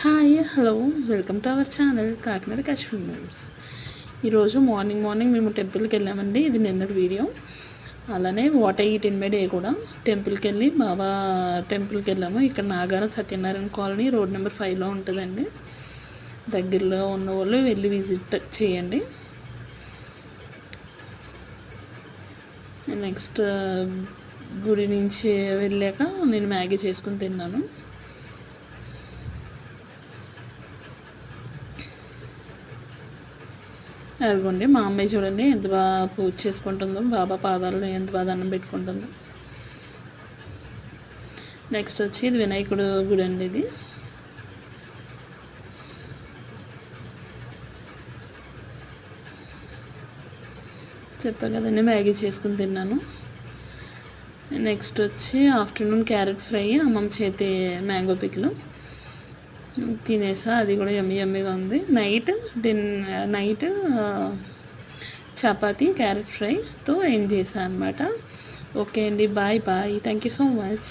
Hi hello welcome to our channel Kakinada Kashmir moves. ఈరోజు morning మేము టెంపుల్కి వెళ్ళామండి. ఇది నిన్నటి వీడియో. అలానే what I eat in my day కూడా టెంపుల్కి వెళ్ళి బాబా టెంపుల్కి వెళ్ళాము. ఇక్కడ Nagaram Satyanarayana colony road number 5లో ఉంటుందండి. దగ్గరలో ఉన్న వాళ్ళు వెళ్ళి విజిట్ చేయండి. నెక్స్ట్ గుడి నుంచి వెళ్ళాక నేను మ్యాగీ చేసుకుని తిన్నాను. అదిగోండి మా అమ్మాయి చూడండి ఎంత బాగా పూజ చేసుకుంటుందో, బాబా పాదాలను ఎంత బాగా దండం పెట్టుకుంటుందో. నెక్స్ట్ వచ్చి ఇది వినాయకుడు గుడి అండి. ఇది చెప్పా కదండి మ్యాగీ చేసుకుని తిన్నాను. నెక్స్ట్ వచ్చి ఆఫ్టర్నూన్ క్యారెట్ ఫ్రై, అమ్మమ్మ చేతి మ్యాంగో పిక్లు తినేసా. అది కూడా యమ్మీగా ఉంది. నైట్ చపాతీ క్యారెట్ ఫ్రైతో ఏం చేశాను అనమాట. ఓకే అండి, bye. Thank you so much.